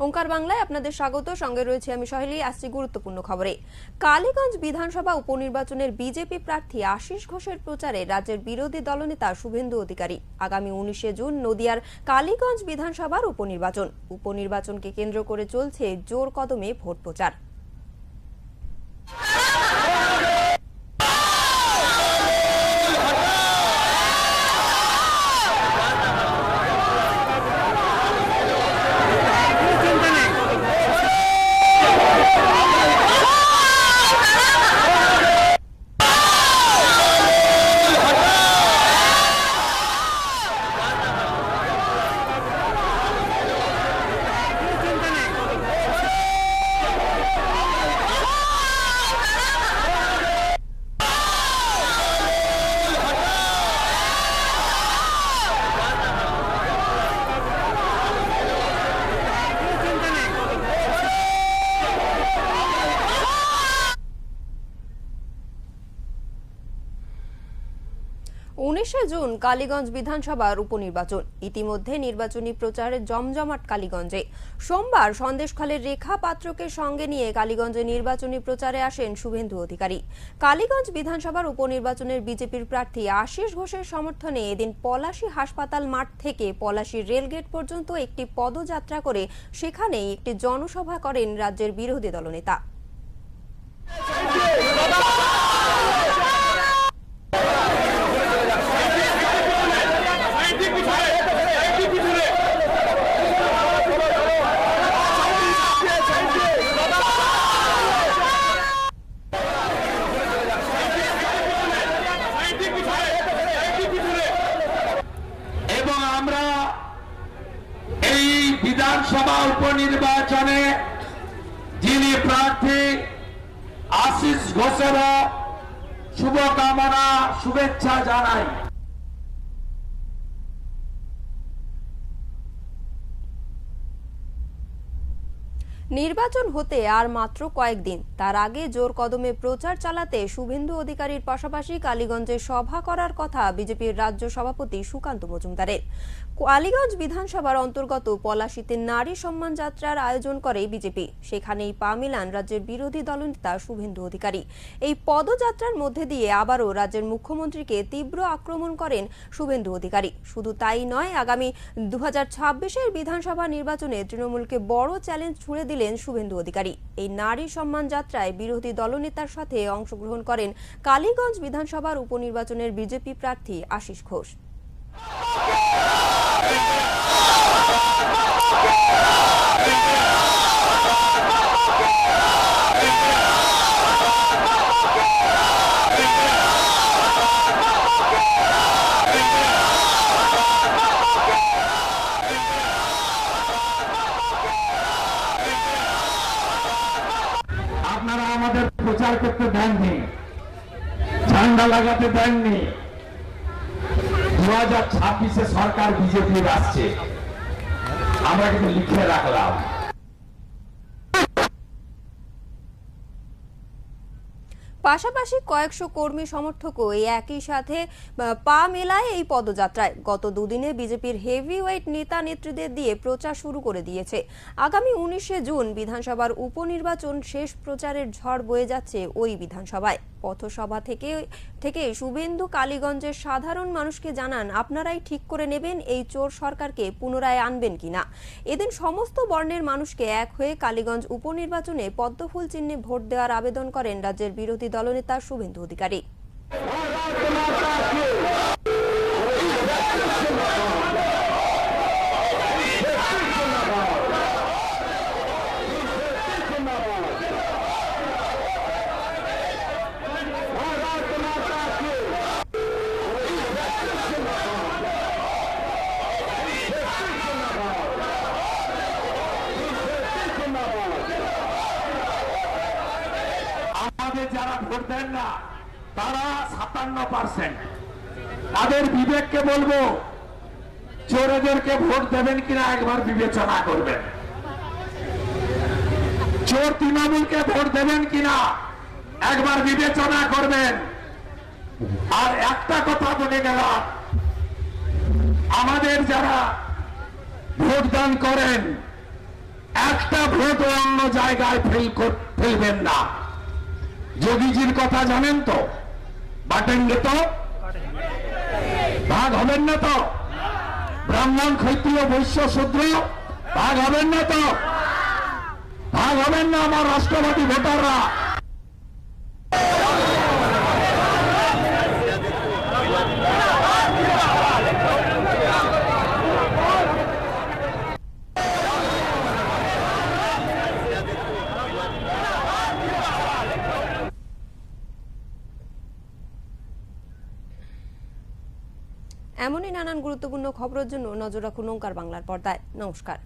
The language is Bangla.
ওঙ্কার বাংলায় আপনাদের স্বাগত। সঙ্গে রয়েছে আমি সহেলি। আসছি গুরুত্বপূর্ণ খবরে। কালীগঞ্জ বিধানসভা উপনির্বাচনের বিজেপি প্রার্থী আশিস ঘোষের প্রচারে রাজ্যের বিরোধী দলনেতা শুভেন্দু অধিকারী। আগামী 19 জুন নদিয়ার কালীগঞ্জ বিধানসভার উপনির্বাচনকে কেন্দ্র করে চলছে জোর কদমে ভোট প্রচার। জুন কালীগঞ্জ বিধানসভার উপনির্বাচন। ইতিমধ্যে নির্বাচনী প্রচারে জমজমাট কালীগঞ্জে। সোমবার সন্দেশখালের রেখা পাত্রকে সঙ্গে নিয়ে কালীগঞ্জে নির্বাচনী প্রচারে আসেন শুভেন্দু অধিকারী। কালীগঞ্জ বিধানসভার উপনির্বাচনের বিজেপির প্রার্থী আশিস ঘোষের সমর্থনে এদিন পলাশী হাসপাতাল মাঠ থেকে পলাশী রেলগেট পর্যন্ত একটি পদযাত্রা করে সেখানেই একটি জনসভা করেন রাজ্যের বিরোধী দলনেতা। বিধানসভা উপনির্বাচনে যিনি প্রার্থী আশিস ঘোষের শুভকামনা শুভেচ্ছা জানাই। নির্বাচন হতে আর মাত্র কয়েকদিন, তার আগে জোর কদমে প্রচার চালাতে শুভেন্দু অধিকারীর পাশাপাশি কালীগঞ্জে সভা করার কথা বিজেপির রাজ্য সভাপতি সুকান্ত মজুমদারের। কালীগঞ্জ বিধানসভার অন্তর্গত পলাশীতে নারী সম্মান যাত্রার আয়োজন করে বিজেপি। সেখানেই পা মিলান রাজ্যের বিরোধী দলনেতা শুভেন্দু অধিকারী। এই পদযাত্রার মধ্যে দিয়ে আবারও রাজ্যের মুখ্যমন্ত্রীকে তীব্র আক্রমণ করেন শুভেন্দু অধিকারী। শুধু তাই নয়, আগামী 2026-এর বিধানসভা নির্বাচনে তৃণমূলকে বড় চ্যালেঞ্জ ছুড়ে দিলেন শুভেন্দু অধিকারী। এই নারী সম্মান যাত্রায় বিরোধী দলনেতার সাথে অংশগ্রহণ করেন কালীগঞ্জ বিধানসভার উপনির্বাচনের বিজেপি প্রার্থী আশিস ঘোষ। আপনারা আমাদের প্রচার করতে দেননি, ঝান্ডা লাগাতে দেননি। 2026-এ সরকার বিজেপির আসছে, আমরা কিন্তু লিখে রাখলাম। পাশাপাশি কয়েকশো কর্মী সমর্থকও এই একই সাথে পা মেলায় এই পদযাত্রায়। গত দুদিনে বিজেপির হেভিওয়েট নেতা নেত্রীদের দিয়ে প্রচার শুরু করে দিয়েছে। আগামী 19 জুন বিধানসভার উপনির্বাচন, শেষ প্রচারের ঝড় বয়ে যাচ্ছে ওই বিধানসভায়। পথসভা থেকে শুভেন্দু কালীগঞ্জের সাধারণ মানুষকে জানান, আপনারাই ঠিক করে নেবেন এই চোর সরকারকে পুনরায় আনবেন কিনা। এদিন সমস্ত বর্ণের মানুষকে এক হয়ে কালীগঞ্জ উপনির্বাচনে পদ্মফুল চিহ্নে ভোট দেওয়ার আবেদন করেন রাজ্যের বিরোধী দলনেতা শুভেন্দু অধিকারী। যারা ভোট দেন না তারা 57%। তাদের বিবেককে বলবো, চোরেদেরকে ভোট দেবেন কিনা একবার বিবেচনা করবেন। চোর তৃণমূলকে ভোট দেবেন কিনা একবার বিবেচনা করবেন। আর একটা কথা বলে গেলাম, আমাদের যারা ভোটদান করেন একটা ভোট অন্য জায়গায় ফেলবেন না। যোগীজির কথা জানেন তো, বাটেঙ্গে তো ভাগ হবেন না তো, ব্রাহ্মণ ক্ষত্রিয় বৈশ্য শূদ্র ভাগ হবেন না তো, ভাগ হবেন না আমার রাষ্ট্রবাদী ভোটাররা। এমনই নানান গুরুত্বপূর্ণ খবরের জন্য নজর রাখুন ওঙ্কার বাংলার পর্দায়। নমস্কার।